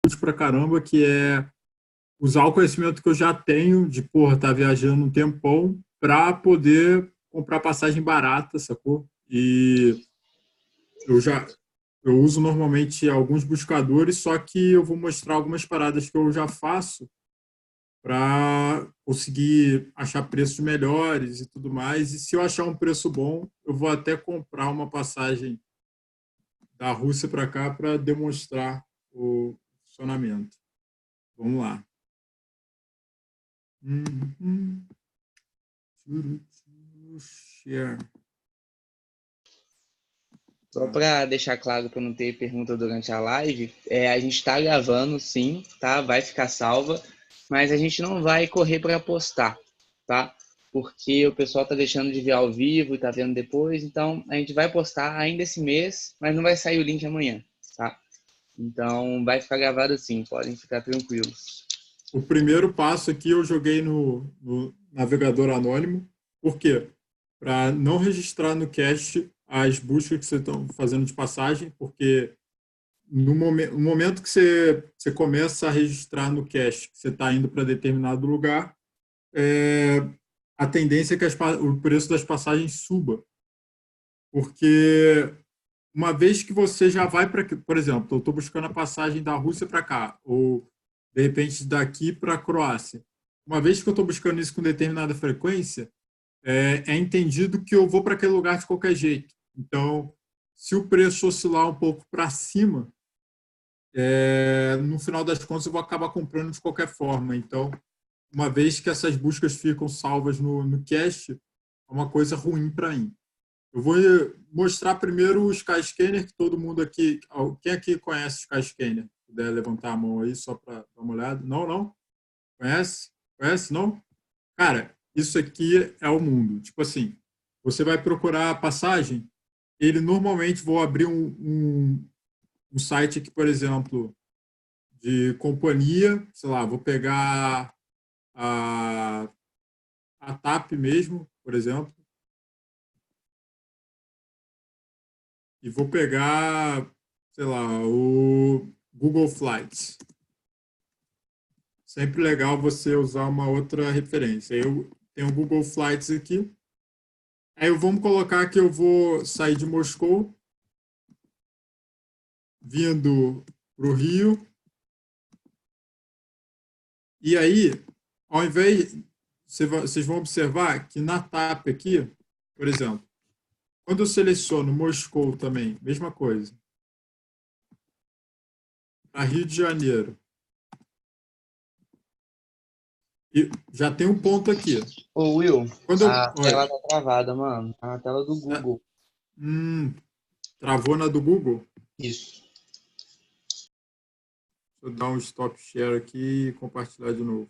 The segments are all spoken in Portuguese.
útil pra caramba, que é usar o conhecimento que eu já tenho de, porra, tá viajando um tempão para poder comprar passagem barata, sacou? E eu já eu uso normalmente alguns buscadores, só que eu vou mostrar algumas paradas que eu já faço para conseguir achar preços melhores e tudo mais. E se eu achar um preço bom, eu vou até comprar uma passagem da Rússia para cá para demonstrar o funcionamento. Vamos lá. Share. Só para deixar claro para não ter pergunta durante a live, a gente está gravando, sim, tá? Vai ficar salva, mas a gente não vai correr para postar, tá? Porque o pessoal tá deixando de ver ao vivo e tá vendo depois, então a gente vai postar ainda esse mês, mas não vai sair o link amanhã, tá? Então vai ficar gravado assim, podem ficar tranquilos. O primeiro passo aqui eu joguei no navegador anônimo. Por quê? Para não registrar no cache as buscas que vocês estão fazendo de passagem, porque no momento que você começa a registrar no cache que você está indo para determinado lugar, a tendência é que o preço das passagens suba. Porque uma vez que você já vai para, por exemplo, eu estou buscando a passagem da Rússia para cá, ou de repente daqui para a Croácia. Uma vez que eu estou buscando isso com determinada frequência, é entendido que eu vou para aquele lugar de qualquer jeito. Então, se o preço oscilar um pouco para cima, no final das contas eu vou acabar comprando de qualquer forma. Então, uma vez que essas buscas ficam salvas no cache, é uma coisa ruim para mim. Eu vou mostrar primeiro o Skyscanner, que todo mundo aqui... Quem aqui conhece o Skyscanner? Se puder levantar a mão aí só para dar uma olhada. Não, não? Conhece? Conhece, não? Cara, isso aqui é o mundo. Tipo assim, você vai procurar a passagem, ele normalmente vou abrir um site aqui, por exemplo, de companhia, sei lá, vou pegar a TAP mesmo, por exemplo, e vou pegar, sei lá, o Google Flights. Sempre legal você usar uma outra referência. Eu tenho o Google Flights aqui. Aí vamos colocar que eu vou sair de Moscou, vindo para o Rio. E aí, ao invés, vocês vão observar que na TAP aqui, por exemplo, quando eu seleciono Moscou também, mesma coisa. A Rio de Janeiro. E já tem um ponto aqui. Ô Will, a Olha, tela tá travada, mano. Tá na tela do Google. Travou na do Google? Isso. Deixa eu dar um stop share aqui e compartilhar de novo.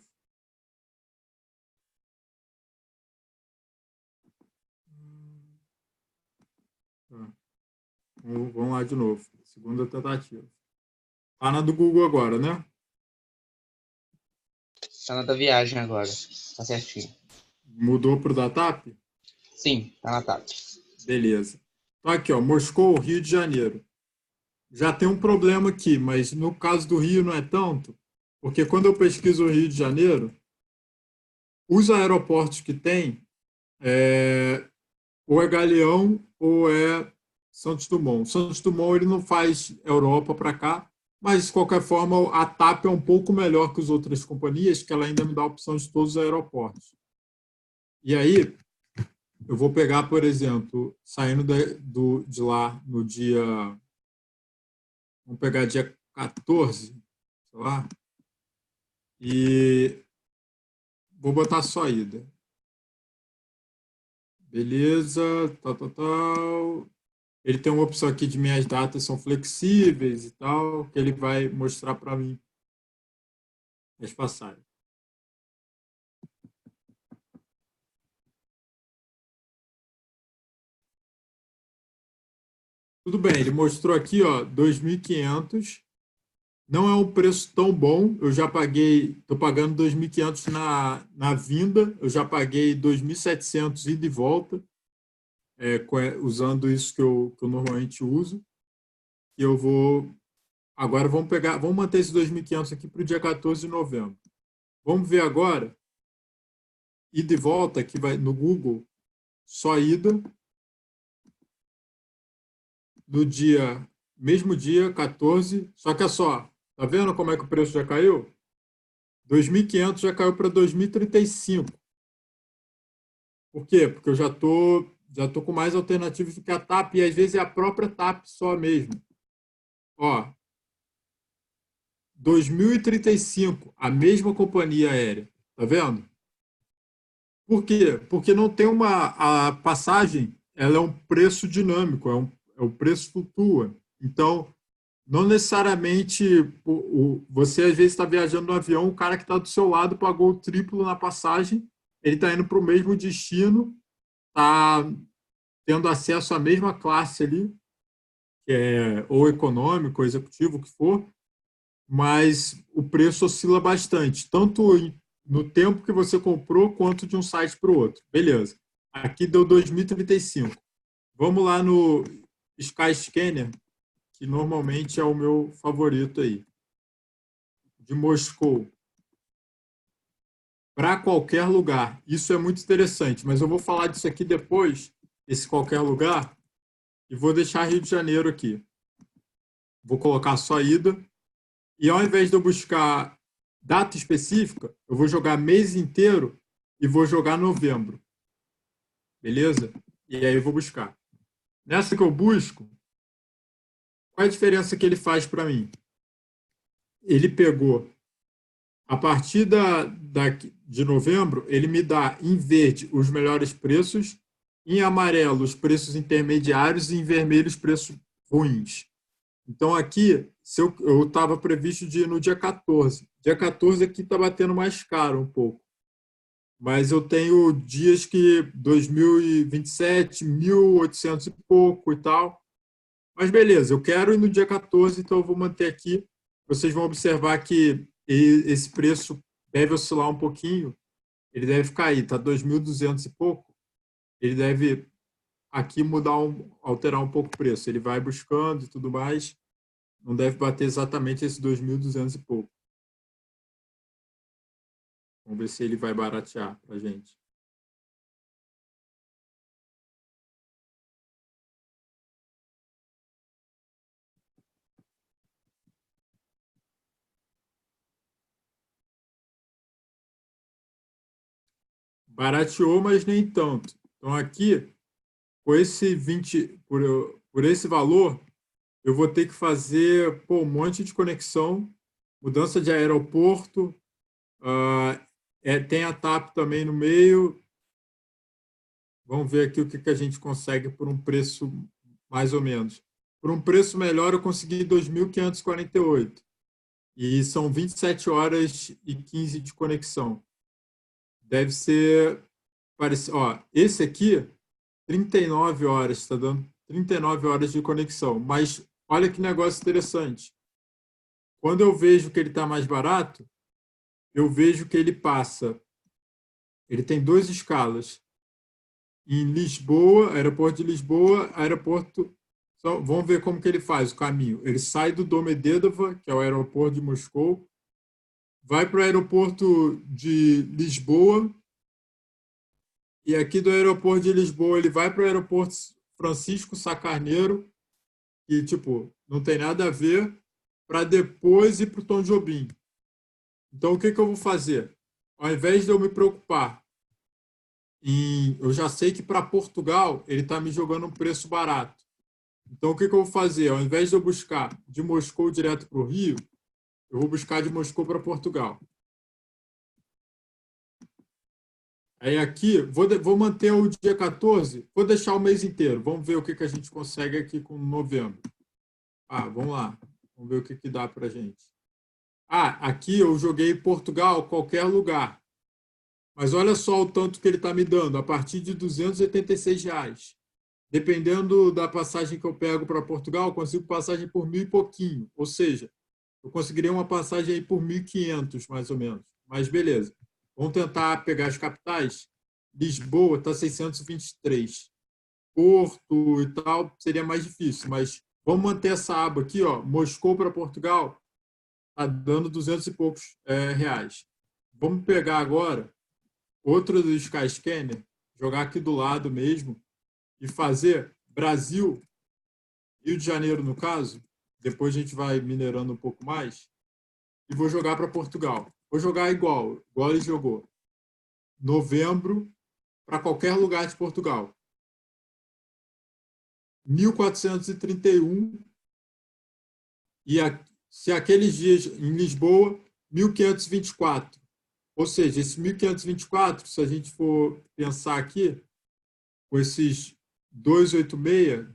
Vamos lá de novo. Segunda tentativa. Tá na do Google agora, né? Tá na da viagem agora. Tá certinho. Mudou para o da TAP? Sim, tá na TAP. Beleza. Então aqui, ó, Moscou, Rio de Janeiro. Já tem um problema aqui, mas no caso do Rio não é tanto, porque quando eu pesquiso o Rio de Janeiro, os aeroportos que tem, ou é Galeão ou é Santos Dumont. Santos Dumont ele não faz Europa para cá, mas de qualquer forma a TAP é um pouco melhor que as outras companhias, que ela ainda me dá a opção de todos os aeroportos. E aí eu vou pegar, por exemplo, saindo de lá no dia, vamos pegar dia 14, sei lá, e vou botar só ida. Beleza, tal, tal, tal. Ele tem uma opção aqui de minhas datas são flexíveis e tal, que ele vai mostrar para mim as passagens. Tudo bem, ele mostrou aqui, ó, 2.500. Não é um preço tão bom. Eu já paguei, estou pagando 2.500 na vinda. Eu já paguei 2.700 ida e volta, usando isso que eu normalmente uso. E eu vou Agora vamos manter esse 2.500 aqui para o dia 14 de novembro. Vamos ver agora, ida e volta, que vai no Google, só ida, no mesmo dia, 14, só que é só, tá vendo como é que o preço já caiu? 2.500 já caiu para 2.035. Por quê? Porque eu já tô com mais alternativas do que a TAP, e às vezes é a própria TAP só mesmo. Ó, 2035, a mesma companhia aérea. Tá vendo? Por quê? Porque não tem a passagem, ela é um preço dinâmico, o preço flutua. Então, não necessariamente você às vezes está viajando no avião, o cara que está do seu lado pagou o triplo na passagem, ele está indo para o mesmo destino, está tendo acesso à mesma classe ali, que é ou econômico, ou executivo, o que for, mas o preço oscila bastante, tanto no tempo que você comprou, quanto de um site para o outro. Beleza. Aqui deu 2035. Vamos lá no Skyscanner, que normalmente é o meu favorito aí, de Moscou, para qualquer lugar. Isso é muito interessante, mas eu vou falar disso aqui depois, esse qualquer lugar, e vou deixar Rio de Janeiro aqui. Vou colocar só ida, e ao invés de eu buscar data específica, eu vou jogar mês inteiro e vou jogar novembro. Beleza? E aí eu vou buscar. Nessa que eu busco, qual é a diferença que ele faz para mim? Ele pegou, a partir de novembro, ele me dá em verde os melhores preços, em amarelo os preços intermediários e em vermelho os preços ruins. Então aqui, se eu estava previsto de ir no dia 14. Dia 14 aqui está batendo mais caro um pouco. Mas eu tenho dias que 2027, 1.800 e pouco e tal. Mas beleza, eu quero ir no dia 14, então eu vou manter aqui. Vocês vão observar que esse preço deve oscilar um pouquinho. Ele deve cair, tá 2.200 e pouco. Ele deve aqui alterar um pouco o preço. Ele vai buscando e tudo mais. Não deve bater exatamente esse 2.200 e pouco. Vamos ver se ele vai baratear para a gente. Barateou, mas nem tanto. Então aqui, com esse 20, por esse valor, eu vou ter que fazer um monte de conexão, mudança de aeroporto, tem a TAP também no meio. Vamos ver aqui o que a gente consegue por um preço mais ou menos. Por um preço melhor, eu consegui 2.548. E são 27 horas e 15 de conexão. Deve ser... esse aqui, 39 horas, está dando 39 horas de conexão. Mas olha que negócio interessante. Quando eu vejo que ele está mais barato, eu vejo que ele tem 2 escalas. Em Lisboa, aeroporto de Lisboa, vamos ver como que ele faz o caminho. Ele sai do Domodedovo, que é o aeroporto de Moscou, vai para o aeroporto de Lisboa, e aqui do aeroporto de Lisboa ele vai para o aeroporto Francisco Sá Carneiro, que, não tem nada a ver, para depois ir para o Tom Jobim. Então, o que eu vou fazer? Ao invés de eu me preocupar eu já sei que para Portugal ele está me jogando um preço barato. Então, o que eu vou fazer? Ao invés de eu buscar de Moscou direto para o Rio, eu vou buscar de Moscou para Portugal. Aí aqui, vou manter o dia 14, vou deixar o mês inteiro. Vamos ver o que a gente consegue aqui com novembro. Vamos lá. Vamos ver o que dá para a gente. Aqui eu joguei Portugal, qualquer lugar. Mas olha só o tanto que ele está me dando, a partir de R$286. Dependendo da passagem que eu pego para Portugal, eu consigo passagem por 1.000 e pouquinho. Ou seja, eu conseguiria uma passagem aí por 1.500, mais ou menos. Mas beleza. Vamos tentar pegar as capitais. Lisboa está 623. Porto e tal seria mais difícil, mas Vamos manter essa aba aqui, ó, Moscou para Portugal, está dando 200 e poucos reais. Vamos pegar agora outro do Skyscanner, jogar aqui do lado mesmo e fazer Brasil, Rio de Janeiro no caso, depois a gente vai minerando um pouco mais, e vou jogar para Portugal. Vou jogar igual ele jogou. Novembro, para qualquer lugar de Portugal. 1431, e se aqueles dias em Lisboa, 1524. Ou seja, esse 1524, se a gente for pensar aqui, com esses 286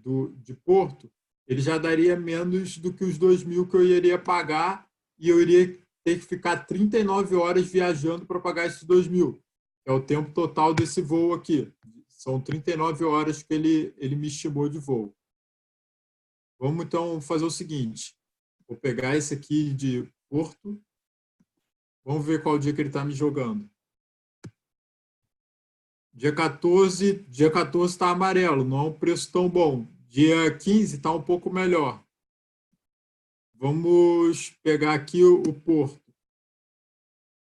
de Porto, ele já daria menos do que os 2.000 que eu iria pagar, e eu iria ter que ficar 39 horas viajando para pagar esses 2.000. É o tempo total desse voo aqui. São 39 horas que ele me estimou de voo. Vamos, então, fazer o seguinte. Vou pegar esse aqui de Porto. Vamos ver qual dia que ele está me jogando. Dia 14 está amarelo, não é um preço tão bom. Dia 15 está um pouco melhor. Vamos pegar aqui o Porto.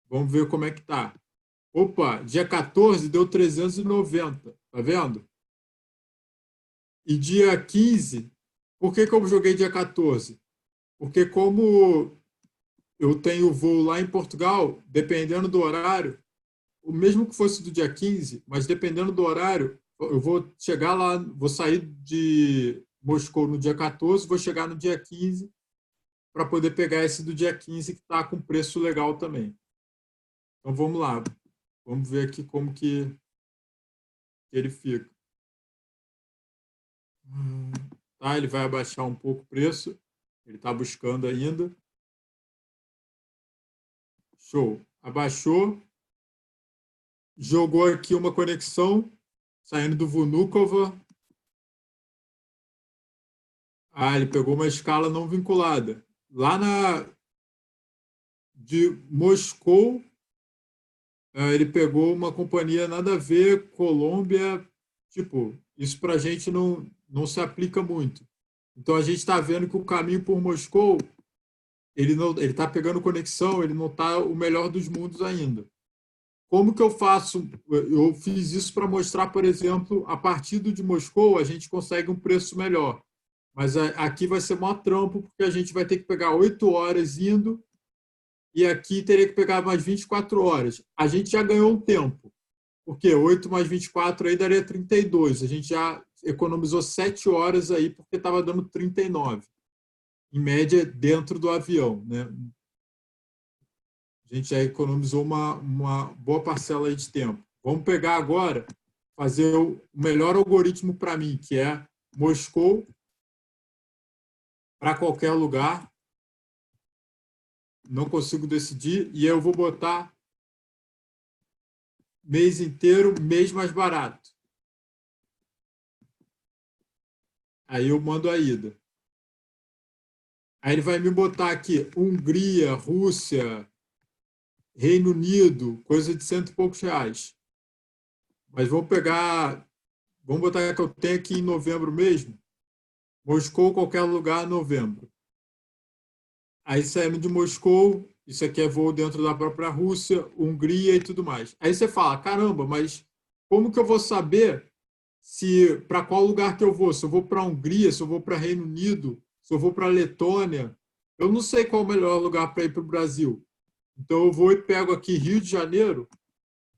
Vamos ver como é que está. Opa, dia 14 deu 390, tá vendo? E dia 15, por que eu joguei dia 14? Porque como eu tenho voo lá em Portugal, dependendo do horário, o mesmo que fosse do dia 15, mas dependendo do horário, eu vou chegar lá, vou sair de Moscou no dia 14, vou chegar no dia 15 para poder pegar esse do dia 15 que está com preço legal também. Então vamos lá, vamos ver aqui como que ele fica. Tá, ele vai abaixar um pouco o preço, ele está buscando ainda. Show, abaixou. Jogou aqui uma conexão, saindo do Vnukovo. Ah, ele pegou uma escala não vinculada. Lá de Moscou, ele pegou uma companhia nada a ver, Colômbia. Tipo, isso para a gente não se aplica muito. Então, a gente está vendo que o caminho por Moscou, ele está pegando conexão, ele não está o melhor dos mundos ainda. Como que eu faço? Eu fiz isso para mostrar, por exemplo, a partir de Moscou, a gente consegue um preço melhor. Mas aqui vai ser maior trampo, porque a gente vai ter que pegar 8 horas indo, e aqui teria que pegar mais 24 horas. A gente já ganhou um tempo, porque 8 mais 24 aí daria 32. A gente já economizou 7 horas aí, porque estava dando 39, em média, dentro do avião, né? A gente já economizou uma boa parcela aí de tempo. Vamos pegar agora, fazer o melhor algoritmo para mim, que é Moscou para qualquer lugar. Não consigo decidir, e eu vou botar mês inteiro, mês mais barato. Aí eu mando a ida. Aí ele vai me botar aqui Hungria, Rússia, Reino Unido, coisa de 100 e poucos reais. Mas vamos botar que eu tenho aqui em novembro mesmo. Moscou, qualquer lugar, novembro. Aí saindo de Moscou, isso aqui é voo dentro da própria Rússia, Hungria e tudo mais. Aí você fala, caramba, mas como que eu vou saber se para qual lugar que eu vou? Se eu vou para a Hungria, se eu vou para Reino Unido, se eu vou para a Letônia? Eu não sei qual é o melhor lugar para ir para o Brasil. Então eu vou e pego aqui Rio de Janeiro,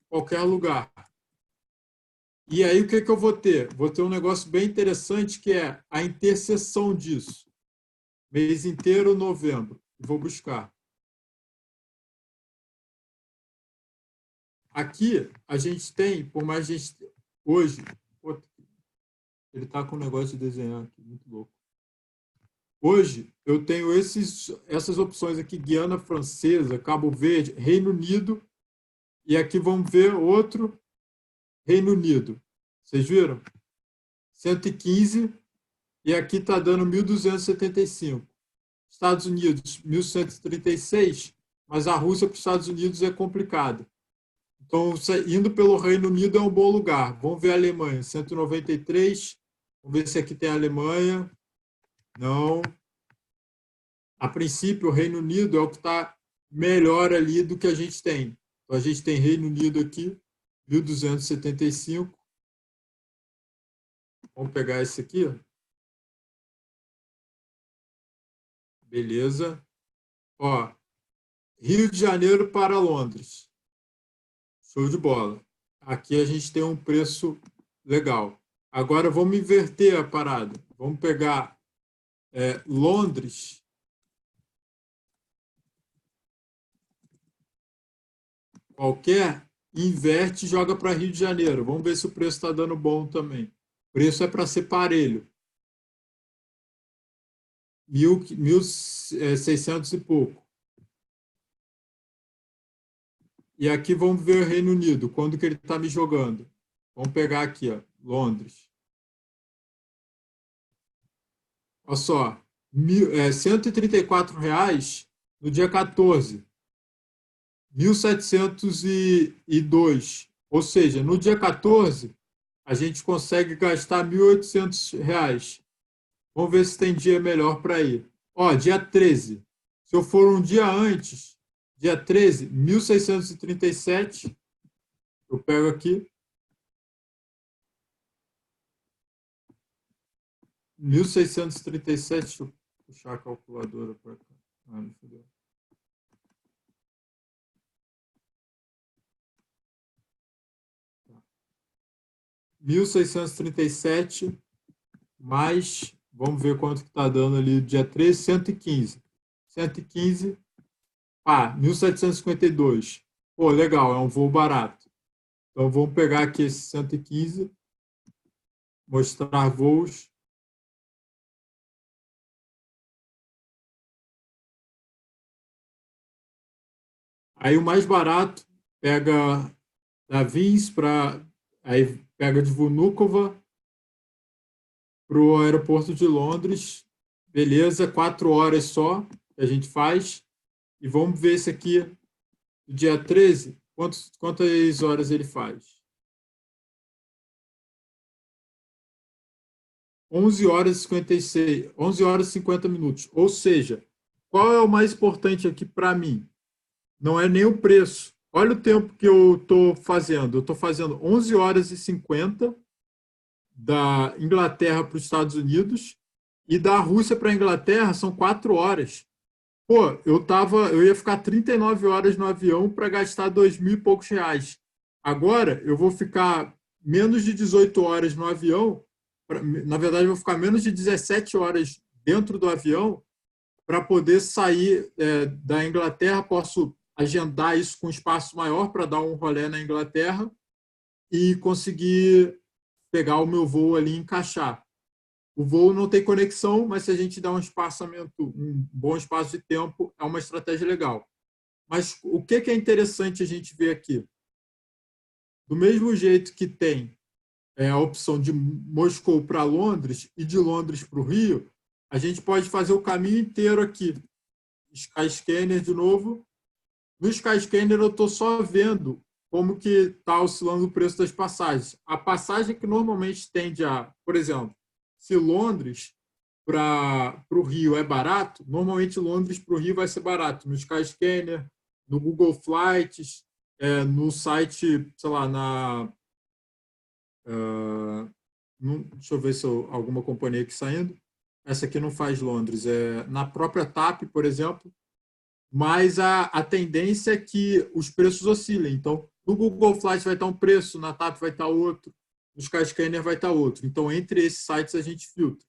qualquer lugar. E aí o que eu vou ter? Vou ter um negócio bem interessante, que é a interseção disso. Mês inteiro, novembro. Vou buscar. Aqui, a gente tem, por mais a gente... Hoje, ele está com um negócio de desenhar aqui, muito louco. Hoje, eu tenho essas opções aqui, Guiana Francesa, Cabo Verde, Reino Unido, e aqui vamos ver outro, Reino Unido. Vocês viram? 115, e aqui está dando 1.275. Estados Unidos, 1.136, mas a Rússia para os Estados Unidos é complicado. Então, indo pelo Reino Unido é um bom lugar. Vamos ver a Alemanha, 193. Vamos ver se aqui tem a Alemanha. Não. A princípio, o Reino Unido é o que está melhor ali do que a gente tem. Então, a gente tem Reino Unido aqui, 1.275. Vamos pegar esse aqui. Beleza. Ó, Rio de Janeiro para Londres. Show de bola. Aqui a gente tem um preço legal. Agora vamos inverter a parada. Vamos pegar Londres. Qualquer, inverte e joga para Rio de Janeiro. Vamos ver se o preço está dando bom também. O preço é para ser parelho. 1.600 e pouco. E aqui vamos ver o Reino Unido, quando que ele está me jogando. Vamos pegar aqui, ó, Londres. Olha só, R$ 134 no dia 14. 1.702. Ou seja, no dia 14, a gente consegue gastar R$ 1.800. Vamos ver se tem dia melhor para ir. Ó, dia 13. Se eu for um dia antes, dia 13, 1.637. Eu pego aqui. 1.637. Deixa eu puxar a calculadora para cá. Ah, não fodeu. Tá. 1.637 mais, vamos ver quanto que está dando ali dia 13, 115. 115, 1.752. Pô, legal, é um voo barato. Então, vamos pegar aqui esse 115, mostrar voos. Aí o mais barato pega da Vins para. Aí pega de Vnukovo para o aeroporto de Londres. Beleza, 4 horas só que a gente faz. E vamos ver esse aqui, no dia 13, quantas horas ele faz. 11 horas e 56, 11 horas e 50 minutos. Ou seja, qual é o mais importante aqui para mim? Não é nem o preço. Olha o tempo que eu estou fazendo. Eu estou fazendo 11 horas e 50 da Inglaterra para os Estados Unidos e da Rússia para a Inglaterra são 4 horas. Pô, eu ia ficar 39 horas no avião para gastar 2.000 e poucos reais. Agora eu vou ficar menos de 18 horas no avião. Na verdade, eu vou ficar menos de 17 horas dentro do avião para poder sair da Inglaterra. Posso agendar isso com espaço maior para dar um rolê na Inglaterra e conseguir pegar o meu voo ali e encaixar. O voo não tem conexão, mas se a gente dá um espaçamento, um bom espaço de tempo, é uma estratégia legal. Mas o que é interessante a gente ver aqui? Do mesmo jeito que tem a opção de Moscou para Londres e de Londres para o Rio, a gente pode fazer o caminho inteiro aqui. Skyscanner de novo. No Skyscanner eu estou só vendo como que está oscilando o preço das passagens. A passagem que normalmente tende a, por exemplo, se Londres para o Rio é barato, normalmente Londres para o Rio vai ser barato. No Skyscanner, no Google Flights, no site, sei lá, deixa eu ver se alguma companhia aqui saindo. Essa aqui não faz Londres. Na própria TAP, por exemplo, mas a tendência é que os preços oscilem. Então, no Google Flights vai estar um preço, na TAP vai estar outro, no Skyscanner vai estar outro. Então, entre esses sites a gente filtra.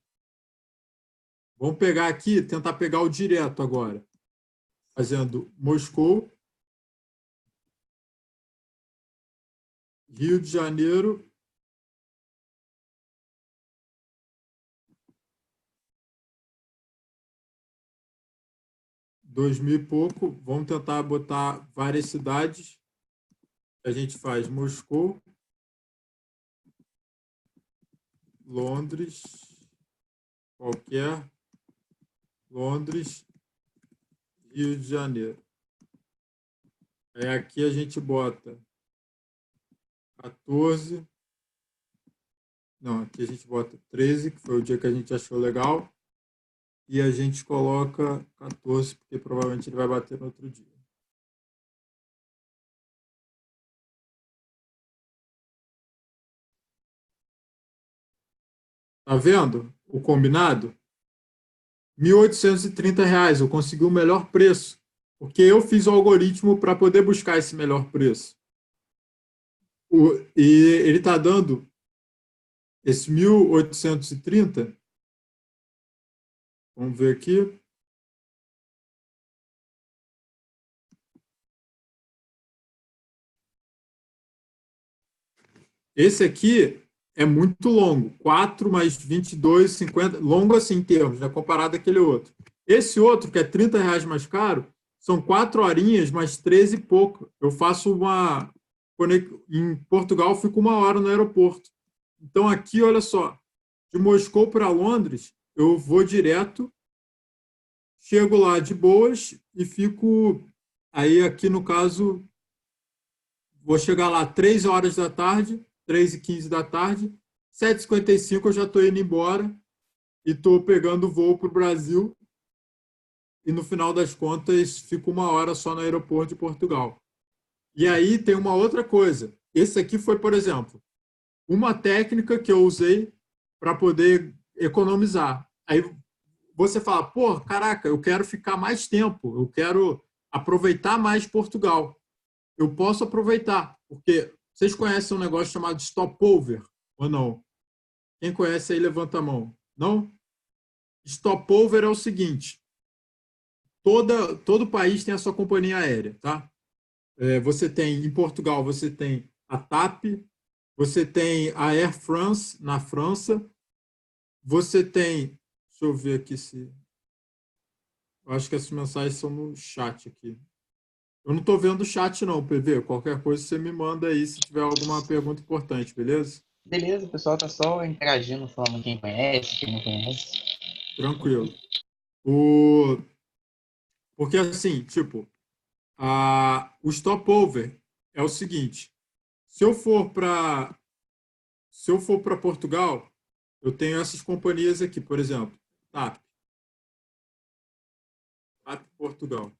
Vamos pegar aqui, tentar pegar o direto agora. Fazendo Moscou, Rio de Janeiro, $2.000 e pouco. Vamos tentar botar várias cidades. A gente faz Moscou, Londres, qualquer, Londres, Rio de Janeiro. Aqui a gente bota 14. Não, aqui a gente bota 13, que foi o dia que a gente achou legal. e a gente coloca 14, porque provavelmente ele vai bater no outro dia. Tá vendo o combinado? R$ 1.830. Eu consegui o melhor preço, porque eu fiz o algoritmo para poder buscar esse melhor preço. E ele está dando esse 1.830. Vamos ver aqui. Esse aqui é muito longo. 4 mais 22, 50. Longo assim em termos, né, comparado àquele outro. Esse outro, que é R$ 30 mais caro, são 4 horinhas mais 13 e pouco. Eu faço uma... Em Portugal, eu fico 1 hora no aeroporto. Então, aqui, olha só. De Moscou para Londres, eu vou direto, chego lá de boas e fico... Aí, aqui no caso, vou chegar lá 3 horas da tarde, 3h15 da tarde, 7h55 eu já estou indo embora e estou pegando o voo para o Brasil e no final das contas fico 1 hora só no aeroporto de Portugal. E aí tem uma outra coisa. Esse aqui foi, por exemplo, uma técnica que eu usei para poder economizar. Aí você fala, pô, caraca, eu quero ficar mais tempo, eu quero aproveitar mais Portugal. Eu posso aproveitar, porque vocês conhecem um negócio chamado stopover ou não? Quem conhece aí, levanta a mão. Não? Stopover é o seguinte: todo país tem a sua companhia aérea, tá? Você tem, em Portugal, você tem a TAP, você tem a Air France na França, você tem, deixa eu ver aqui se, eu acho que essas mensagens são no chat aqui. Eu não estou vendo o chat não, PV. Qualquer coisa você me manda aí se tiver alguma pergunta importante, beleza? Beleza, o pessoal tá só interagindo, falando quem conhece, quem não conhece. Tranquilo. O... Porque assim, tipo, o stopover é o seguinte: se eu for para Portugal, eu tenho essas companhias aqui, por exemplo, TAP Portugal.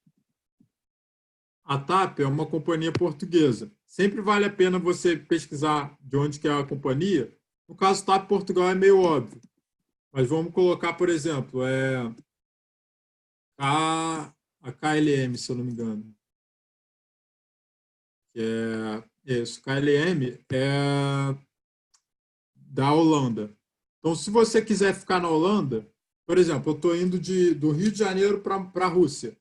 A TAP é uma companhia portuguesa. Sempre vale a pena você pesquisar de onde que é a companhia. No caso, TAP Portugal é meio óbvio. Mas vamos colocar, por exemplo, a KLM, se eu não me engano. Que é isso, KLM é da Holanda. Então, se você quiser ficar na Holanda, por exemplo, eu estou indo do Rio de Janeiro para a Rússia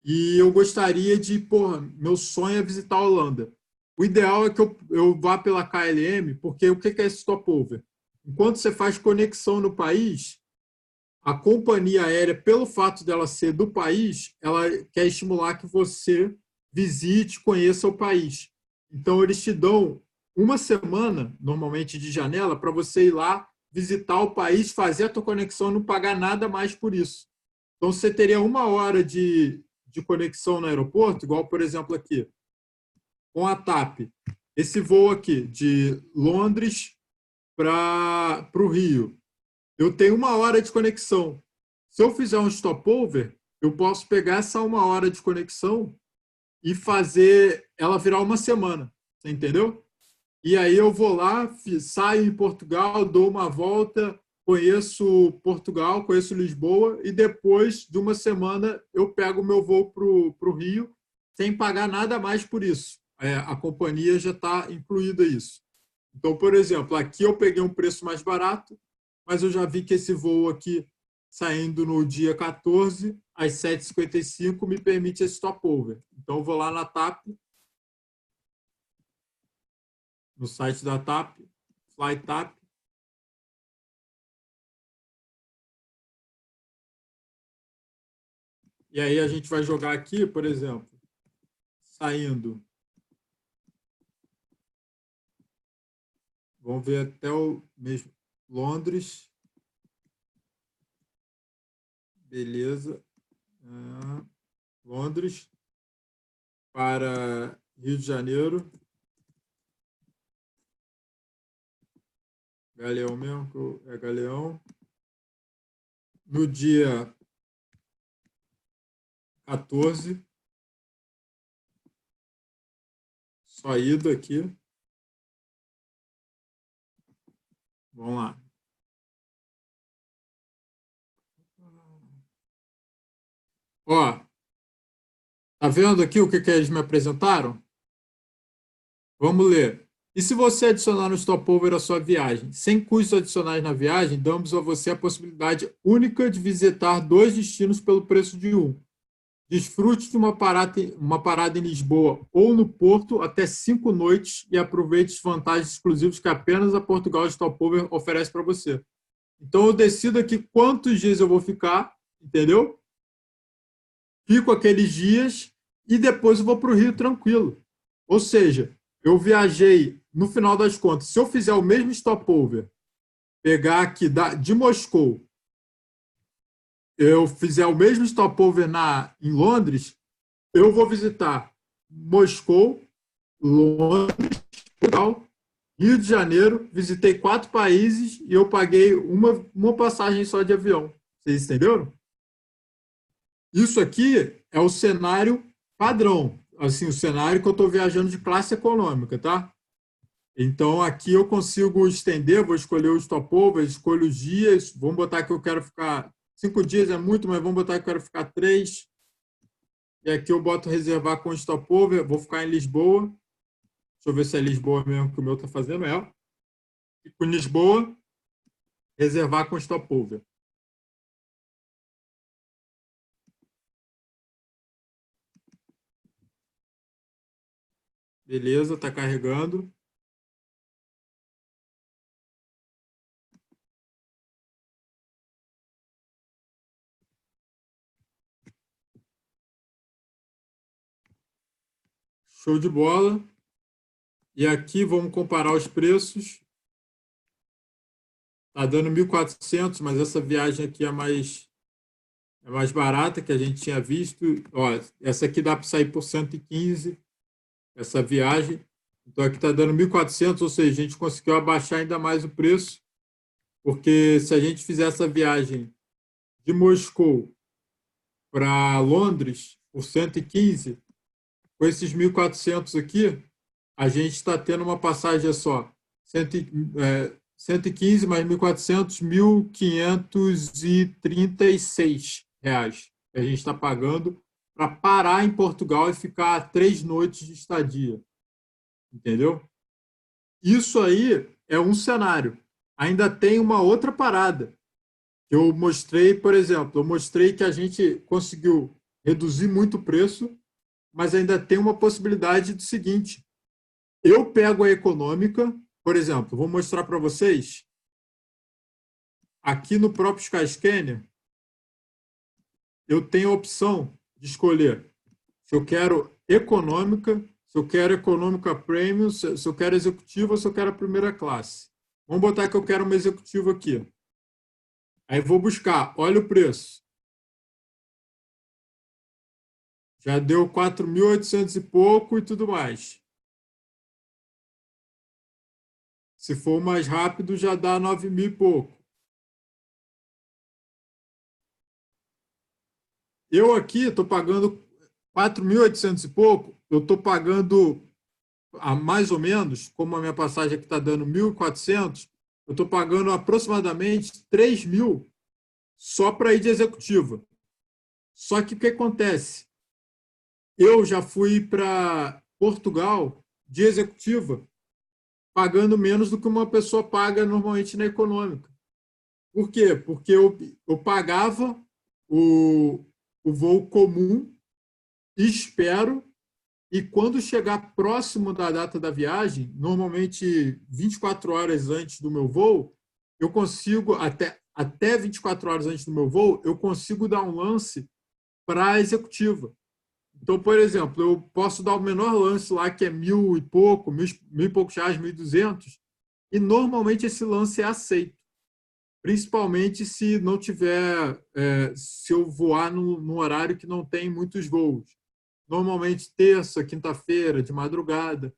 e eu gostaria de, porra, meu sonho é visitar a Holanda. O ideal é que eu vá pela KLM, porque o que é esse stopover? Enquanto você faz conexão no país, a companhia aérea, pelo fato dela ser do país, ela quer estimular que você visite, conheça o país. Então, eles te dão uma semana, normalmente de janela, para você ir lá, visitar o país, fazer a tua conexão e não pagar nada mais por isso. Então, você teria 1 hora de conexão no aeroporto, igual, por exemplo, aqui, com a TAP. Esse voo aqui, de Londres para o Rio, eu tenho 1 hora de conexão. Se eu fizer um stopover, eu posso pegar essa 1 hora de conexão e fazer ela virar uma semana. Você entendeu? E aí eu vou lá, saio em Portugal, dou uma volta, conheço Portugal, conheço Lisboa, e depois de uma semana eu pego o meu voo para o Rio, sem pagar nada mais por isso. A companhia já está incluída isso. Então, por exemplo, aqui eu peguei um preço mais barato, mas eu já vi que esse voo aqui, saindo no dia 14, às 7h55, me permite esse stopover. Então, eu vou lá na TAP, no site da TAP, FlyTAP. E aí a gente vai jogar aqui, por exemplo, saindo. Vamos ver até o mesmo Londres. Beleza. Londres para Rio de Janeiro. Galeão mesmo, é Galeão. No dia 14. Só ida aqui. Vamos lá. Ó, tá vendo aqui o que eles me apresentaram? Vamos ler. E se você adicionar no stopover a sua viagem, sem custos adicionais na viagem, damos a você a possibilidade única de visitar 2 destinos pelo preço de um. Desfrute de uma parada em Lisboa ou no Porto até 5 noites e aproveite as vantagens exclusivas que apenas a Portugal Stopover oferece para você. Então eu decido aqui quantos dias eu vou ficar, entendeu? Fico aqueles dias e depois eu vou para o Rio tranquilo. Ou seja, eu viajei, no final das contas, se eu fizer o mesmo stopover, pegar aqui de Moscou, eu fizer o mesmo stopover em Londres, eu vou visitar Moscou, Londres, Portugal, Rio de Janeiro, visitei 4 países e eu paguei uma passagem só de avião. Vocês entenderam? Isso aqui é o cenário padrão, assim, o cenário que eu estou viajando de classe econômica, tá? Então, aqui eu consigo estender, vou escolher o stopover, escolho os dias, vamos botar que eu quero ficar 5 dias, é muito, mas vamos botar que eu quero ficar 3. E aqui eu boto reservar com stopover, vou ficar em Lisboa. Deixa eu ver se é Lisboa mesmo que o meu está fazendo, é. E com Lisboa, reservar com stopover. Beleza, está carregando. Show de bola. E aqui vamos comparar os preços. Está dando 1.400, mas essa viagem aqui é mais barata que a gente tinha visto. Ó, essa aqui dá para sair por 115, essa viagem. Então aqui está dando 1.400, ou seja, a gente conseguiu abaixar ainda mais o preço, porque se a gente fizer essa viagem de Moscou para Londres por 115, com esses 1.400 aqui, a gente está tendo uma passagem só. 115 mais 1.400, R$ 1.536 que a gente está pagando para parar em Portugal e ficar 3 noites de estadia. Entendeu? Isso aí é um cenário. Ainda tem uma outra parada. Eu mostrei, por exemplo, eu mostrei que a gente conseguiu reduzir muito o preço, mas ainda tem uma possibilidade do seguinte. Eu pego a econômica, por exemplo, vou mostrar para vocês, aqui no próprio Skyscanner, eu tenho a opção de escolher se eu quero econômica, se eu quero econômica premium, se eu quero executiva ou se eu quero a primeira classe. Vamos botar que eu quero uma executiva aqui. Aí vou buscar, olha o preço. Já deu 4.800 e pouco e tudo mais. Se for mais rápido, já dá 9.000 e pouco. Eu aqui estou pagando 4.800 e pouco, eu estou pagando mais ou menos, como a minha passagem aqui está dando 1.400, eu estou pagando aproximadamente 3.000 só para ir de executiva. Só que o que acontece? Eu já fui para Portugal de executiva pagando menos do que uma pessoa paga normalmente na econômica. Por quê? Porque eu pagava o voo comum, espero, e quando chegar próximo da data da viagem, normalmente 24 horas antes do meu voo, eu consigo, até 24 horas antes do meu voo, eu consigo dar um lance para a executiva. Então, por exemplo, eu posso dar o menor lance lá, que é 1.000 e pouco, 1.000 e poucos reais, 1.200, e normalmente esse lance é aceito. Principalmente se não tiver, se eu voar num horário que não tem muitos voos. Normalmente terça, quinta-feira, de madrugada.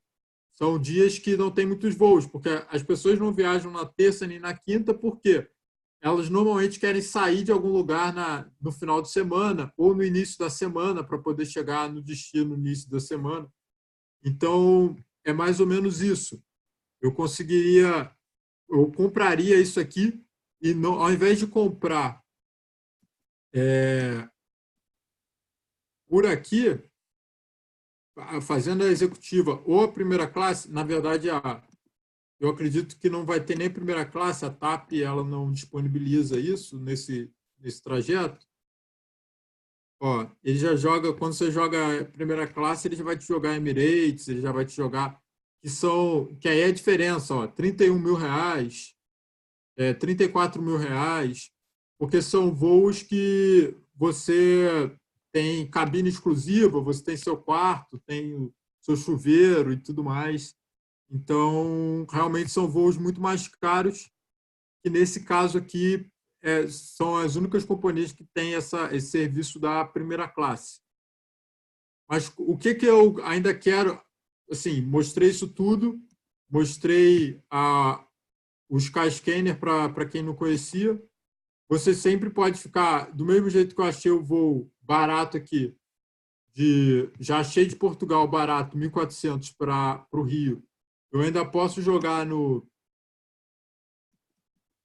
São dias que não tem muitos voos, porque as pessoas não viajam na terça nem na quinta, por quê? elas normalmente querem sair de algum lugar no final de semana ou no início da semana para poder chegar no destino no início da semana. Então, é mais ou menos isso. Eu compraria isso aqui e não, ao invés de comprar por aqui, fazendo a executiva ou a primeira classe, na verdade, eu acredito que não vai ter nem primeira classe, a TAP ela não disponibiliza isso nesse trajeto. Ó, ele já joga, quando você joga primeira classe, ele já vai te jogar Emirates, ele já vai te jogar, que aí é a diferença, ó, R$ 31.000, R$ 34.000, porque são voos que você tem cabine exclusiva, você tem seu quarto, tem o seu chuveiro e tudo mais. Então, realmente são voos muito mais caros, que nesse caso aqui são as únicas companhias que têm esse serviço da primeira classe. Mas o que eu ainda quero, assim, mostrei isso tudo, mostrei o Skyscanner para quem não conhecia. Você sempre pode ficar, do mesmo jeito que eu achei o voo barato aqui, já achei de Portugal barato, 1.400 para o Rio. Eu ainda posso jogar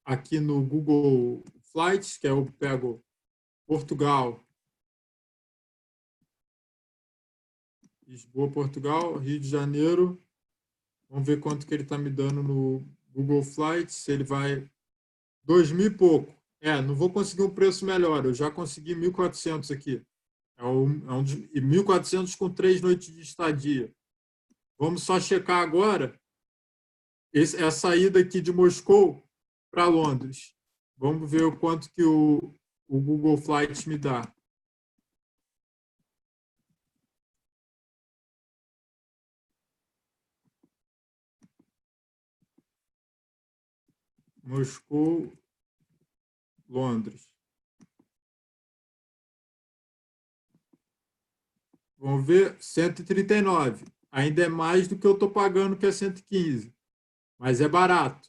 aqui no Google Flights, que eu pego Portugal, Lisboa, Portugal, Rio de Janeiro. Vamos ver quanto que ele está me dando no Google Flights. Ele vai 2.000 e pouco. Não vou conseguir um preço melhor. Eu já consegui 1.400 aqui. E 1.400 com 3 noites de estadia. Vamos só checar agora a saída aqui de Moscou para Londres. Vamos ver o quanto que o Google Flights me dá. Moscou, Londres. Vamos ver, 139. Ainda é mais do que eu estou pagando, que é 115. Mas é barato.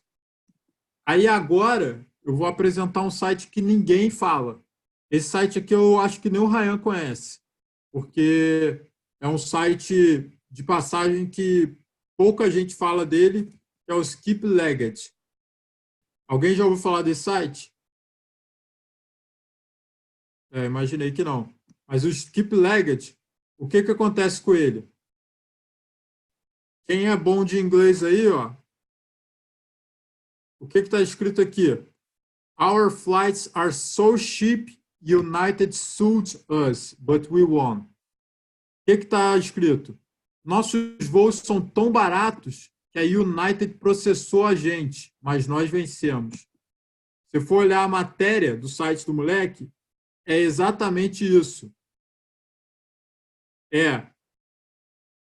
Aí agora eu vou apresentar um site que ninguém fala. Esse site aqui eu acho que nem o Ryan conhece, porque é um site de passagem que pouca gente fala dele, que é o Skip Legged. Alguém já ouviu falar desse site? Imaginei que não. Mas o Skip Legged, o que acontece com ele? Quem é bom de inglês aí, ó, o que está escrito aqui? Our flights are so cheap, United sued us, but we won. O que está escrito? Nossos voos são tão baratos que a United processou a gente, mas nós vencemos. Se for olhar a matéria do site do moleque, é exatamente isso.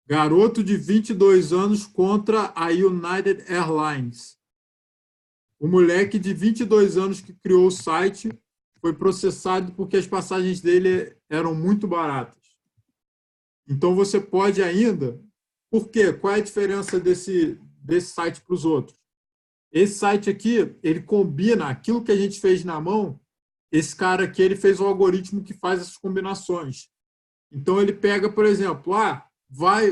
Garoto de 22 anos contra a United Airlines. O moleque de 22 anos que criou o site foi processado porque as passagens dele eram muito baratas. Então você pode ainda... Por quê? Qual é a diferença desse site para os outros? Esse site aqui, ele combina aquilo que a gente fez na mão. Esse cara aqui, ele fez o algoritmo que faz essas combinações. Então ele pega, por exemplo,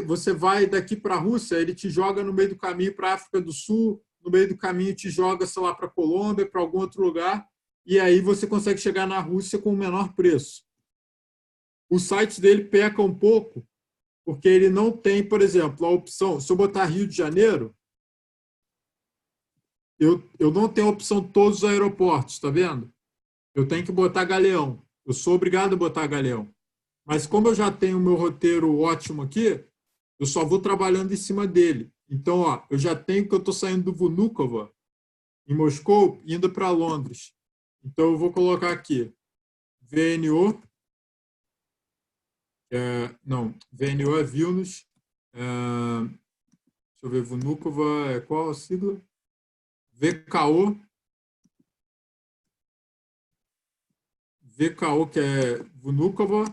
você vai daqui para a Rússia, ele te joga no meio do caminho para a África do Sul, no meio do caminho te joga, sei lá, para a Colômbia, para algum outro lugar, e aí você consegue chegar na Rússia com o menor preço. O site dele peca um pouco, porque ele não tem, por exemplo, a opção, se eu botar Rio de Janeiro, eu não tenho a opção de todos os aeroportos, está vendo? Eu tenho que botar Galeão. Eu sou obrigado a botar Galeão. Mas como eu já tenho o meu roteiro ótimo aqui, eu só vou trabalhando em cima dele. Então, ó, eu já tenho que eu estou saindo do Vnukovo, em Moscou, indo para Londres. Então, eu vou colocar aqui VNO. VNO é Vilnius. Deixa eu ver, Vnukovo é qual a sigla? VKO. VKO, que é Vnukovo,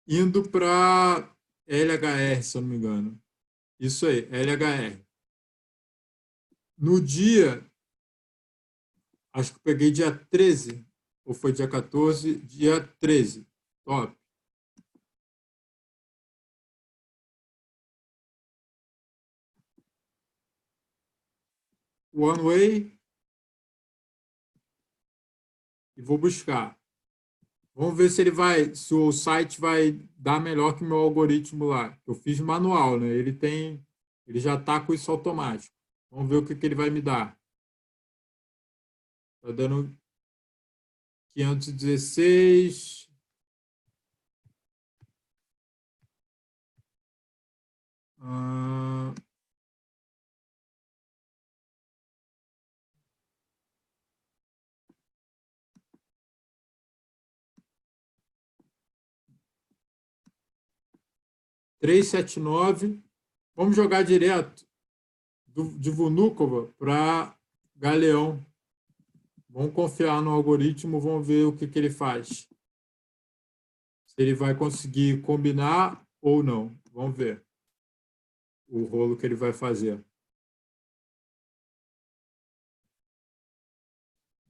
indo para LHR, se eu não me engano. Isso aí, LHR. No dia Acho que eu peguei dia 13, ou foi dia 14? Dia 13. Top. One Way. E vou buscar. Vamos ver se ele vai, se o site vai dar melhor que o meu algoritmo lá. Eu fiz manual, né? Ele já está com isso automático. Vamos ver o que, que ele vai me dar. Está dando 516. Ah, R$ 379. Vamos jogar direto de Vnúkova para Galeão. Vamos confiar no algoritmo, vamos ver o que, que ele faz. Se ele vai conseguir combinar ou não. Vamos ver o rolo que ele vai fazer.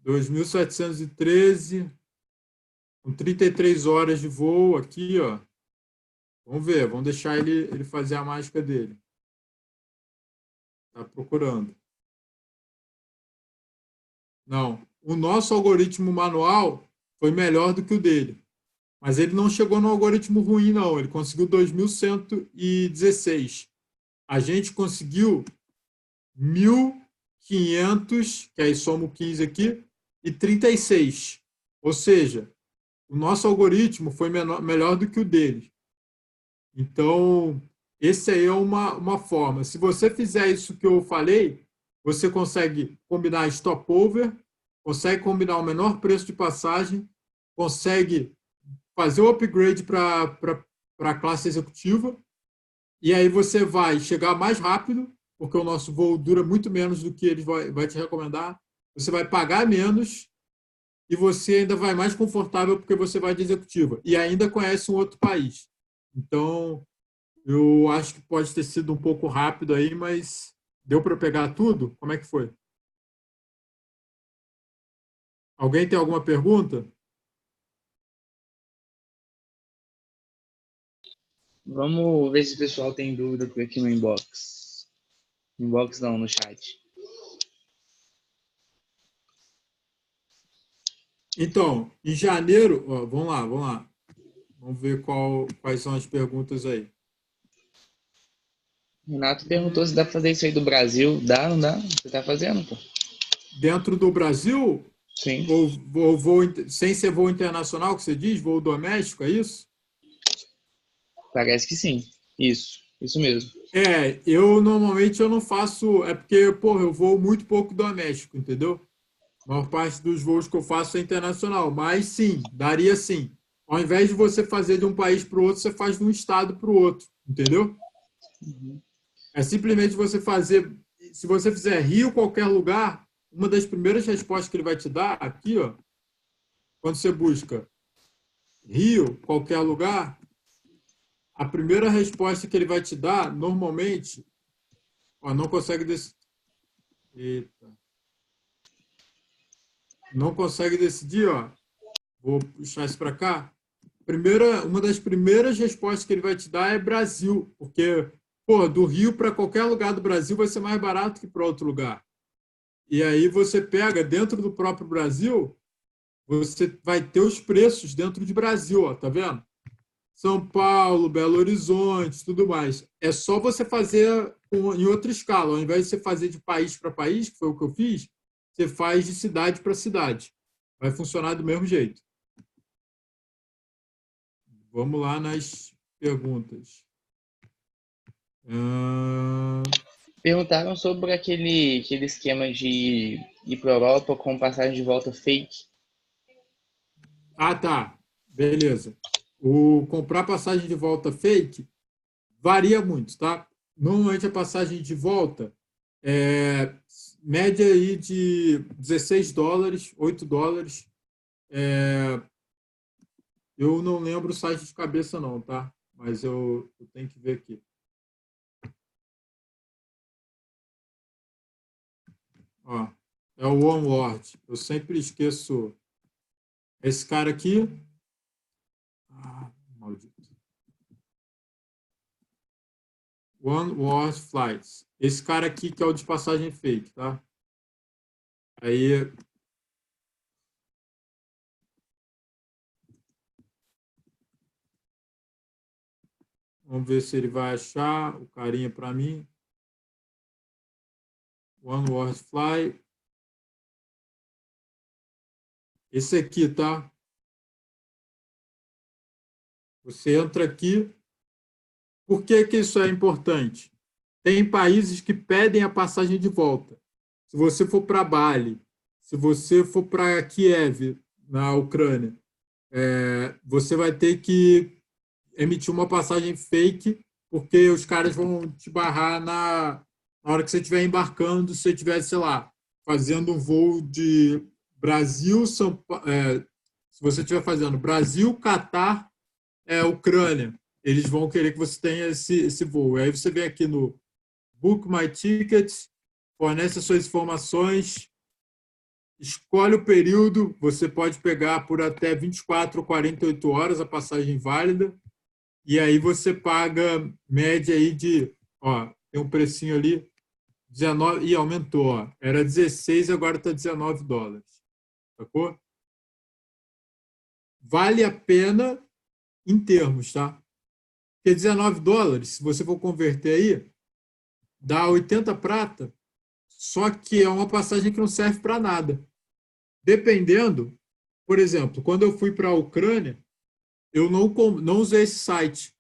2.713, com 33 horas de voo aqui, ó. Vamos ver, vamos deixar ele fazer a mágica dele. Tá procurando. Não, o nosso algoritmo manual foi melhor do que o dele. Mas ele não chegou no algoritmo ruim, não. Ele conseguiu 2.116. A gente conseguiu 1.500, que aí somo 15 aqui, e 36. Ou seja, o nosso algoritmo foi melhor do que o dele. Então, esse aí é uma forma. Se você fizer isso que eu falei, você consegue combinar stopover, consegue combinar o menor preço de passagem, consegue fazer o upgrade para a classe executiva, e aí você vai chegar mais rápido, porque o nosso voo dura muito menos do que ele vai te recomendar. Você vai pagar menos e você ainda vai mais confortável porque você vai de executiva. E ainda conhece um outro país. Então, eu acho que pode ter sido um pouco rápido aí, mas deu para pegar tudo? Como é que foi? Alguém tem alguma pergunta? Vamos ver se o pessoal tem dúvida por aqui no inbox. Inbox não, no chat. Então, em janeiro, ó, vamos lá, vamos lá. Vamos ver quais são as perguntas aí. Renato perguntou se dá pra fazer isso aí do Brasil. Dá, não dá? Você tá fazendo, pô? Dentro do Brasil, Sim. ou voo, sem ser voo internacional, que você diz, voo doméstico, é isso? Parece que sim. Isso mesmo. Eu normalmente eu não faço, é porque, porra, eu voo muito pouco doméstico, entendeu? A maior parte dos voos que eu faço é internacional, mas sim, daria sim. Ao invés de você fazer de um país para o outro, você faz de um estado para o outro, entendeu? Uhum. É simplesmente você fazer, se você fizer Rio, qualquer lugar, uma das primeiras respostas que ele vai te dar aqui, ó, quando você busca Rio, qualquer lugar, a primeira resposta que ele vai te dar, normalmente, ó, não consegue decidir. Eita. Não consegue decidir, ó. Vou puxar isso para cá. Uma das primeiras respostas que ele vai te dar é Brasil, porque, pô, do Rio para qualquer lugar do Brasil vai ser mais barato que para outro lugar. E aí você pega dentro do próprio Brasil, você vai ter os preços dentro de Brasil, ó, tá vendo? São Paulo, Belo Horizonte, tudo mais. É só você fazer em outra escala. Ao invés de você fazer de país para país, que foi o que eu fiz, você faz de cidade para cidade. Vai funcionar do mesmo jeito. Vamos lá nas perguntas. Perguntaram sobre aquele esquema de ir para Europa com passagem de volta fake. Tá. Beleza. O comprar passagem de volta fake varia muito, tá? Normalmente a passagem de volta é média aí de $16, $8. Eu não lembro o site de cabeça não, tá? Mas eu tenho que ver aqui. Ó, É o OneWord. Eu sempre esqueço esse cara aqui. Ah, maldito. OneWord Flights. Esse cara aqui que é o de passagem fake, tá? Aí vamos ver se ele vai achar o carinha para mim. OneWord Fly. Esse aqui, tá? Você entra aqui. Por que que isso é importante? Tem países que pedem a passagem de volta. Se você for para Bali, se você for para Kiev, na Ucrânia, você vai ter que emitir uma passagem fake, porque os caras vão te barrar na hora que você estiver embarcando, se você estiver, sei lá, fazendo um voo de Brasil, se você estiver fazendo Brasil, Catar, Ucrânia, eles vão querer que você tenha esse voo. Aí você vem aqui no Book My Tickets, fornece as suas informações, escolhe o período, você pode pegar por até 24 ou 48 horas a passagem válida, e aí você paga média aí de, ó, tem um precinho ali, 19, e aumentou, ó, era 16, agora está $19, sacou? Vale a pena em termos, tá? Porque $19, se você for converter aí, dá 80 prata, só que é uma passagem que não serve para nada. Dependendo, por exemplo, quando eu fui para a Ucrânia, eu não usei esse site.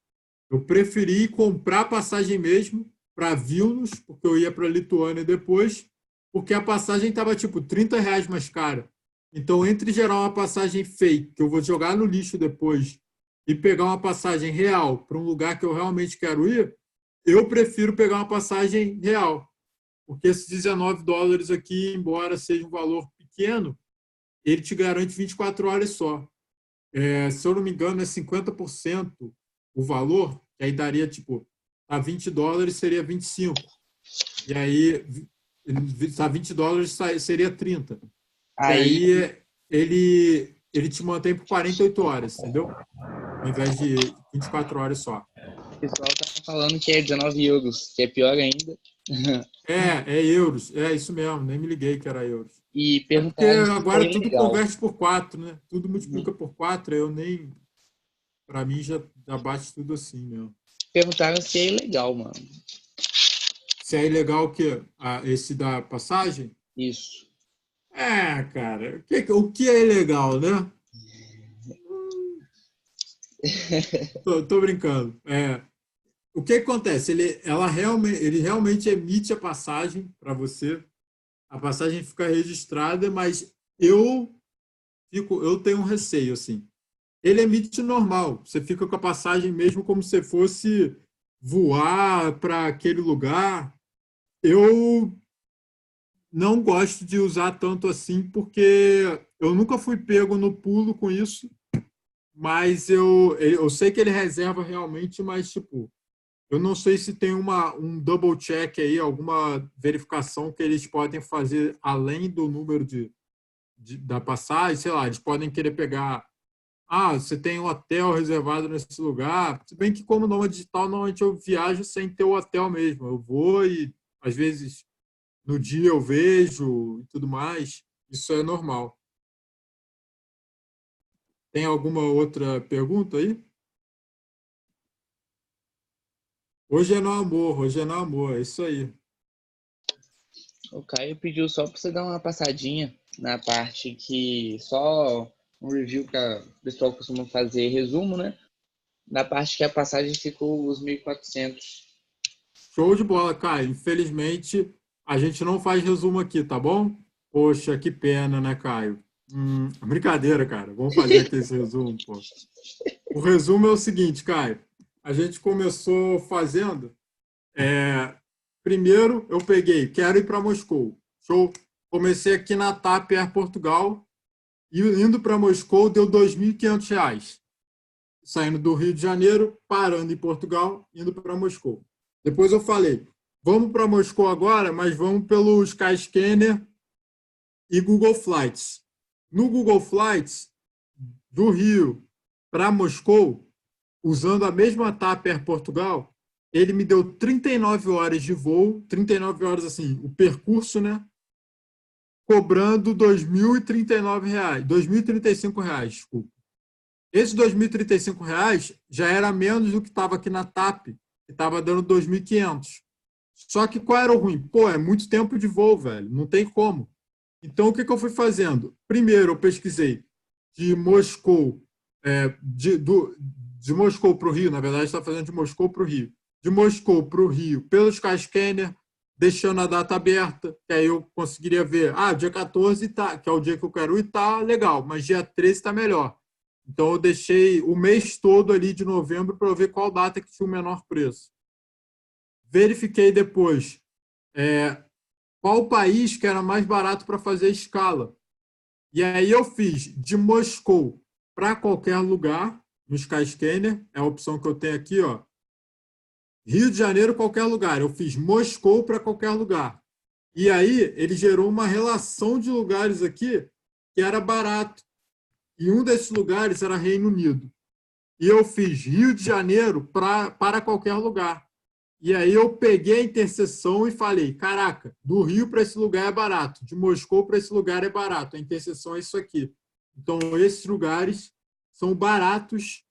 Eu preferi comprar passagem mesmo para Vilnius, porque eu ia para a Lituânia depois, porque a passagem estava tipo R$ 30 mais cara. Então, entre gerar uma passagem fake, que eu vou jogar no lixo depois, e pegar uma passagem real para um lugar que eu realmente quero ir, eu prefiro pegar uma passagem real. Porque esses $19 aqui, embora seja um valor pequeno, ele te garante 24 horas só. Se eu não me engano, é 50% o valor, que aí daria, tipo, a $20 seria 25. E aí, a $20 seria 30. E Aí aí, ele te mantém por 48 horas, entendeu? Ao invés de 24 horas só. o pessoal tava falando que é 19 euros, que é pior ainda. É euros. É isso mesmo, nem me liguei que era euros. E É porque perguntaram se agora foi tudo legal. converte por 4, né? Tudo Uhum. multiplica por 4, eu nem. Para mim já bate tudo assim mesmo. Perguntaram se é ilegal, mano. Se é ilegal o quê? Esse da passagem? Isso. Cara, o que é ilegal, né? Tô brincando. O que acontece? Ele realmente emite a passagem para você. A passagem fica registrada, mas eu tenho um receio, assim. Ele emite normal. Você fica com a passagem mesmo como se fosse voar para aquele lugar. Eu não gosto de usar tanto assim, porque eu nunca fui pego no pulo com isso, mas eu sei que ele reserva realmente, mas, tipo, eu não sei se tem um double check aí, alguma verificação que eles podem fazer além do número da passagem, sei lá, eles podem querer pegar. Você tem um hotel reservado nesse lugar. Se bem que, como nômade digital, normalmente eu viajo sem ter o hotel mesmo. Eu vou e, às vezes, no dia eu vejo e tudo mais. Isso é normal. Tem alguma outra pergunta aí? Hoje é no amor, hoje é no amor, é isso aí. O Caio pediu só para você dar uma passadinha na parte que só um review que o pessoal costuma fazer resumo, né? Na parte que a passagem ficou os 1.400. Show de bola, Caio. Infelizmente, a gente não faz resumo aqui, tá bom? Poxa, que pena, né, Caio? Brincadeira, cara. Vamos fazer aqui esse resumo, pô. O resumo é o seguinte, Caio. A gente começou fazendo. Primeiro, eu quero ir para Moscou. Show. Comecei aqui na TAP Air Portugal. E indo para Moscou deu R$ 2.500. Saindo do Rio de Janeiro, parando em Portugal, indo para Moscou. Depois eu falei, vamos para Moscou agora, mas vamos pelo Skyscanner e Google Flights. No Google Flights, do Rio para Moscou, usando a mesma TAP Air Portugal, ele me deu 39 horas de voo, 39 horas assim, o percurso, né? Cobrando R$ 2.039, R$ 2.035, desculpa. Esse R$ 2.035 já era menos do que estava aqui na TAP, que estava dando 2.500. Só que qual era o ruim? Pô, é muito tempo de voo, velho. Não tem como. Então, o que eu fui fazendo? Primeiro, eu pesquisei de Moscou, de Moscou para o Rio, na verdade, está fazendo de Moscou para o Rio. De Moscou para o Rio, pelo Skyscanner, deixando a data aberta, que aí eu conseguiria ver, dia 14, tá, que é o dia que eu quero ir, tá legal, mas dia 13 está melhor. Então, eu deixei o mês todo ali de novembro para eu ver qual data que tinha o menor preço. Verifiquei depois qual país que era mais barato para fazer escala. E aí eu fiz de Moscou para qualquer lugar, no Skyscanner, é a opção que eu tenho aqui, ó. Rio de Janeiro, qualquer lugar. Eu fiz Moscou para qualquer lugar. E aí ele gerou uma relação de lugares aqui que era barato. E um desses lugares era Reino Unido. E eu fiz Rio de Janeiro para qualquer lugar. E aí eu peguei a interseção e falei, caraca, do Rio para esse lugar é barato, de Moscou para esse lugar é barato, a interseção é isso aqui. Então, esses lugares são baratos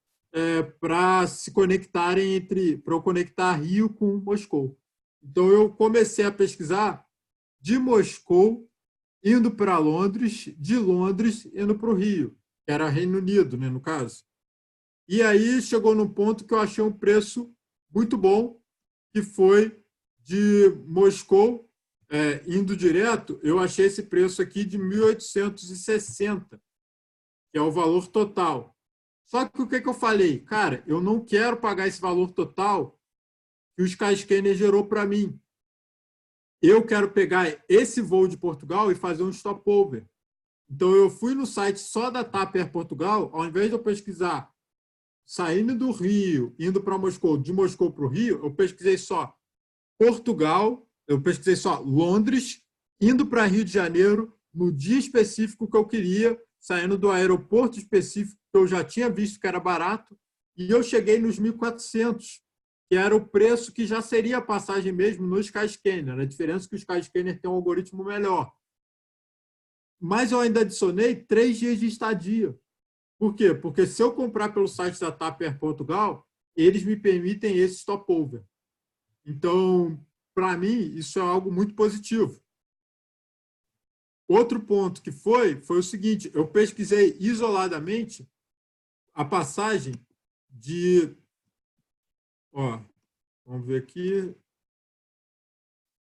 para se conectarem para eu conectar Rio com Moscou. Então, eu comecei a pesquisar de Moscou, indo para Londres, de Londres, indo para o Rio, que era Reino Unido, né, no caso. E aí chegou num ponto que eu achei um preço muito bom, que foi de Moscou, indo direto, eu achei esse preço aqui de 1.860, que é o valor total. Só que o que eu falei? Cara, eu não quero pagar esse valor total que o Skyscanner gerou para mim. Eu quero pegar esse voo de Portugal e fazer um stopover. Então, eu fui no site só da TAP Air Portugal, ao invés de eu pesquisar saindo do Rio, indo para Moscou, de Moscou para o Rio, eu pesquisei só Portugal, eu pesquisei só Londres, indo para Rio de Janeiro, no dia específico que eu queria, saindo do aeroporto específico que eu já tinha visto que era barato, e eu cheguei nos 1.400, que era o preço que já seria a passagem mesmo no Skyscanner. A diferença é que o Skyscanner tem um algoritmo melhor. Mas eu ainda adicionei 3 dias de estadia. Por quê? Porque se eu comprar pelo site da TAP Air Portugal, eles me permitem esse stopover. Então, para mim, isso é algo muito positivo. Outro ponto que foi o seguinte, eu pesquisei isoladamente a passagem de... vamos ver aqui.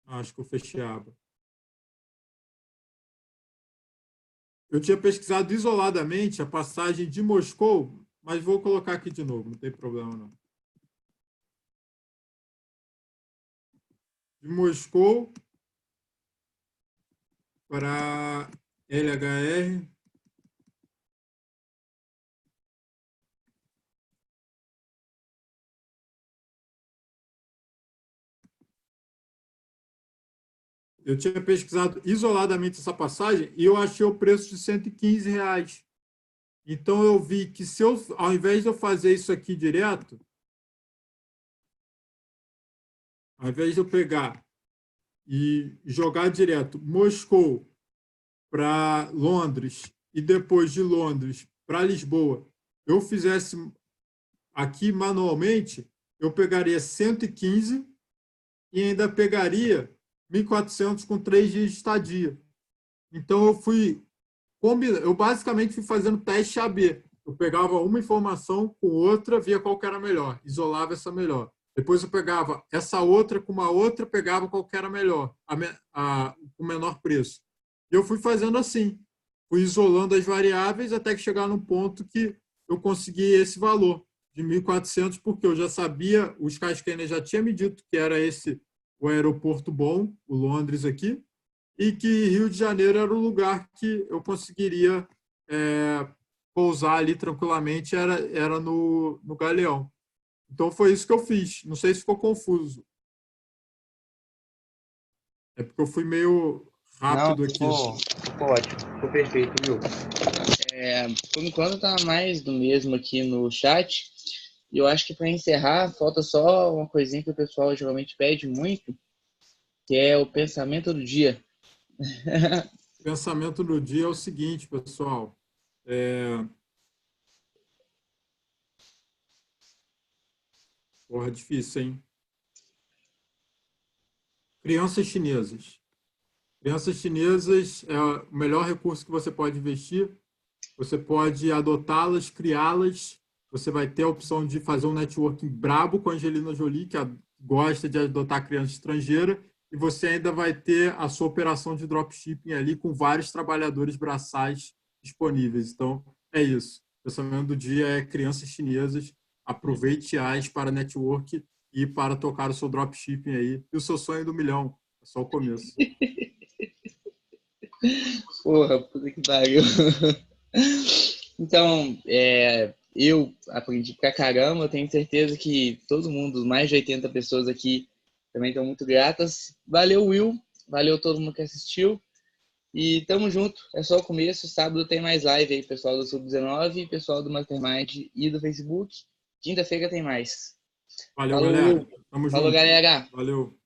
Acho que eu fechei a aba. Eu tinha pesquisado isoladamente a passagem de Moscou, mas vou colocar aqui de novo, não tem problema não. De Moscou para LHR. Eu tinha pesquisado isoladamente essa passagem e eu achei o preço de R$ 115. Então, eu vi que se eu, ao invés de eu fazer isso aqui direto, ao invés de eu pegar e jogar direto Moscou para Londres e depois de Londres para Lisboa, eu fizesse aqui manualmente, eu pegaria 115 e ainda pegaria 1.400 com 3 dias de estadia. Então, eu basicamente fui fazendo teste AB. Eu pegava uma informação com outra, via qual que era melhor, isolava essa melhor. Depois eu pegava essa outra com uma outra, pegava qual que era melhor, com menor preço. E eu fui fazendo assim, fui isolando as variáveis até que chegar num ponto que eu consegui esse valor de 1.400, porque eu já sabia, o Skyscanner já tinha me dito que era esse o aeroporto bom, o Londres aqui, e que Rio de Janeiro era o lugar que eu conseguiria pousar ali tranquilamente, era no Galeão. Então foi isso que eu fiz. Não sei se ficou confuso. É porque eu fui meio rápido Não, aqui. ficou ótimo, ficou perfeito, viu? Por enquanto tá mais do mesmo aqui no chat. E eu acho que para encerrar, falta só uma coisinha que o pessoal geralmente pede muito, que é o pensamento do dia. O pensamento do dia é o seguinte, pessoal. Porra, difícil, hein? Crianças chinesas. Crianças chinesas é o melhor recurso que você pode investir. Você pode adotá-las, criá-las. Você vai ter a opção de fazer um networking brabo com a Angelina Jolie, que gosta de adotar criança estrangeira. E você ainda vai ter a sua operação de dropshipping ali com vários trabalhadores braçais disponíveis. Então, é isso. O pensamento do dia é crianças chinesas. Aproveite as para network e para tocar o seu dropshipping aí. E o seu sonho do milhão. É só o começo. Porra, puta que pariu. Então, eu aprendi pra caramba. Eu tenho certeza que todo mundo, mais de 80 pessoas aqui, também estão muito gratas. Valeu, Will. Valeu todo mundo que assistiu. E tamo junto. É só o começo. Sábado tem mais live aí, pessoal do Sub-19, pessoal do Mastermind e do Facebook. Quinta-feira tem mais. Valeu, Falou, galera. Will. Tamo Falou, junto. galera. Valeu.